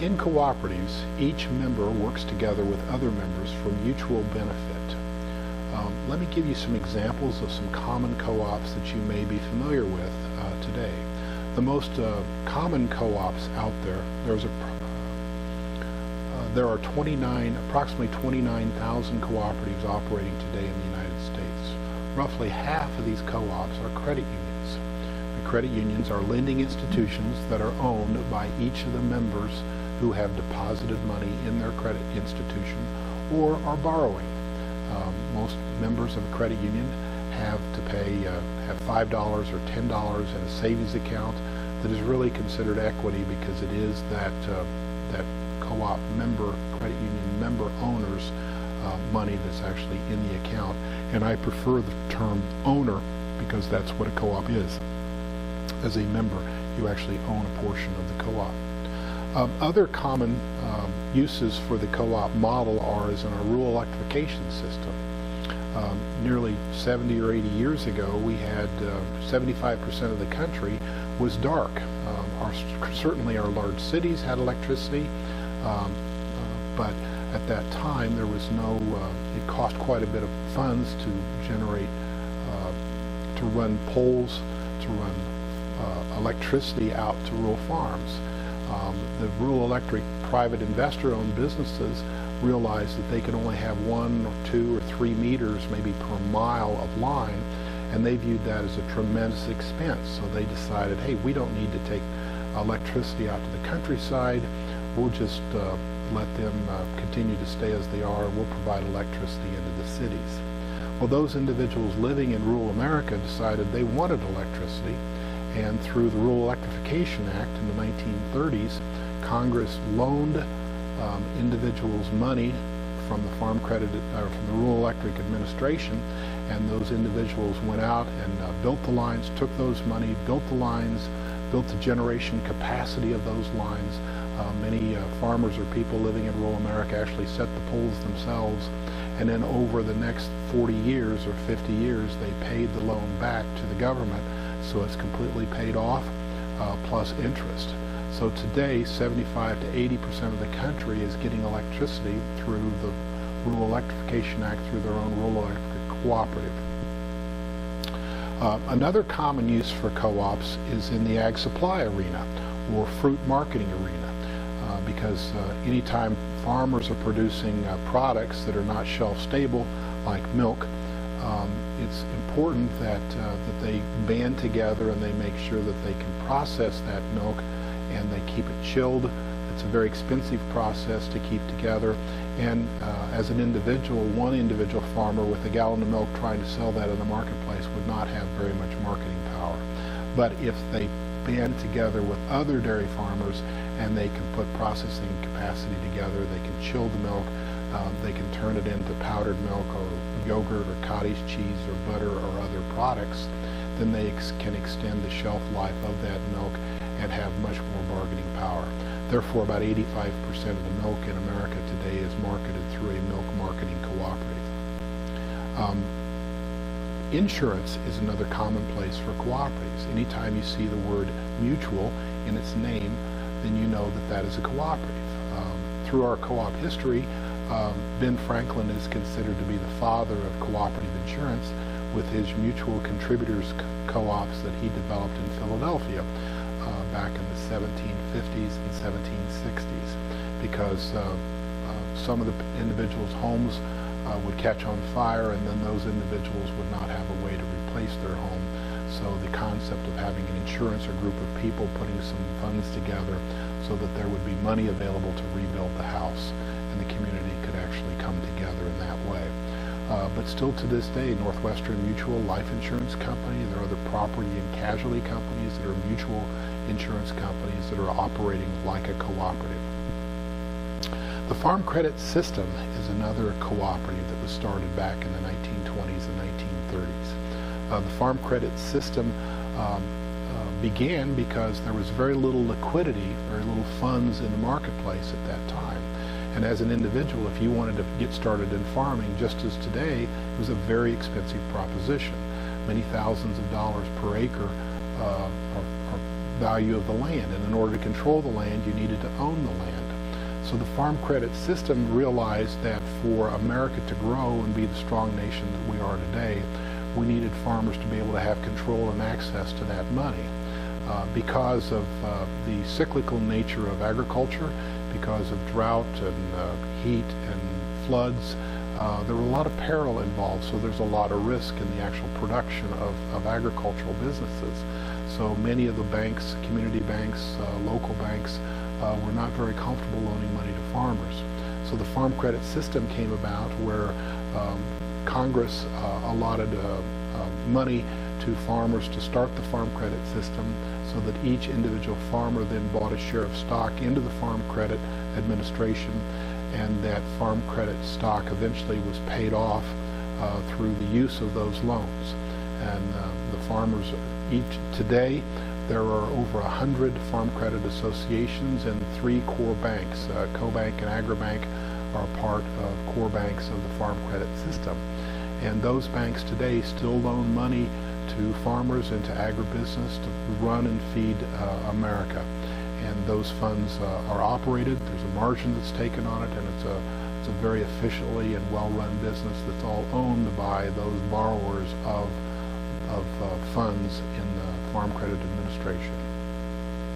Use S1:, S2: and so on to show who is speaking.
S1: In cooperatives, each member works together with other members for mutual benefit. Let me give you some examples of some common co-ops that you may be familiar with today. The most common co-ops out there, there are approximately 29,000 cooperatives operating today in the United States. Roughly half of these co-ops are credit unions. The credit unions are lending institutions that are owned by each of the members who have deposited money in their credit institution or are borrowing. Most members of a credit union have to pay have $5 or $10 in a savings account that is really considered equity because it is that co-op member, credit union member owners money that's actually in the account. And I prefer the term owner because that's what a co-op is. As a member, you actually own a portion of the co-op. Other common uses for the co-op model are as in our rural electrification system. Nearly 70 or 80 years ago, we had 75% of the country was dark. Certainly our large cities had electricity, but at that time there was no, it cost quite a bit of funds to generate, to run poles, to run electricity out to rural farms. The rural electric private investor-owned businesses realized that they could only have 1 or 2 or 3 meters maybe per mile of line, and they viewed that as a tremendous expense. So they decided, hey, we don't need to take electricity out to the countryside. We'll just let them continue to stay as they are, and we'll provide electricity into the cities. Well, those individuals living in rural America decided they wanted electricity, and through the Rural Electrification Act in the 1930s, Congress loaned individuals money from the Farm Credit, from the Rural Electric Administration, and those individuals went out and built the lines, took those money, built the lines, built the generation capacity of those lines. Many farmers or people living in rural America actually set the poles themselves, and then over the next 40 years or 50 years, they paid the loan back to the government, so it's completely paid off, plus interest. So today, 75 to 80% of the country is getting electricity through the Rural Electrification Act, through their own rural electric cooperative. Another common use for co-ops is in the ag supply arena or fruit marketing arena, because anytime farmers are producing products that are not shelf stable, like milk, it's important that they band together and they make sure that they can process that milk and they keep it chilled. It's a very expensive process to keep together, and as an individual, one individual farmer with a gallon of milk trying to sell that in the marketplace would not have very much marketing power. But if they band together with other dairy farmers and they can put processing capacity together, they can chill the milk, they can turn it into powdered milk or yogurt or cottage cheese or butter or other products, then they can extend the shelf life of that milk and have much more bargaining power. Therefore, about 85% of the milk in America today is marketed through a milk marketing cooperative. Insurance is another common place for cooperatives. Anytime you see the word mutual in its name, then you know that that is a cooperative. Through our co-op history, Ben Franklin is considered to be the father of cooperative insurance with his mutual contributors co-ops that he developed in Philadelphia back in the 1750s and 1760s, because some of the individuals' homes would catch on fire, and then those individuals would not have a way to replace their home. So the concept of having an insurance or group of people putting some funds together so that there would be money available to rebuild the house, and the community could actually come together in that way. But still to this day, Northwestern Mutual Life Insurance Company, there are other property and casualty companies that are mutual insurance companies that are operating like a cooperative. The Farm Credit System is another cooperative that was started back in the 1920s and 1930s. The Farm Credit System began because there was very little liquidity, very little funds in the marketplace at that time. And as an individual, if you wanted to get started in farming, just as today, it was a very expensive proposition. Many thousands of dollars per acre are value of the land. And in order to control the land, you needed to own the land. So the Farm Credit System realized that for America to grow and be the strong nation that we are today, we needed farmers to be able to have control and access to that money. Because of the cyclical nature of agriculture, because of drought and heat and floods, there were a lot of peril involved, so there's a lot of risk in the actual production of agricultural businesses. So many of the banks, community banks, local banks, were not very comfortable loaning money to farmers. So the Farm Credit System came about where Congress allotted money to farmers to start the Farm Credit System, so that each individual farmer then bought a share of stock into the Farm Credit Administration, and that farm credit stock eventually was paid off through the use of those loans. And the farmers, today there are over 100 farm credit associations and 3 core banks. CoBank and AgriBank are part of core banks of the Farm Credit System. And those banks today still loan money to farmers and to agribusiness to run and feed America. And those funds are operated. There's a margin that's taken on it, and it's a very efficiently and well-run business that's all owned by those borrowers of funds in the Farm Credit Administration.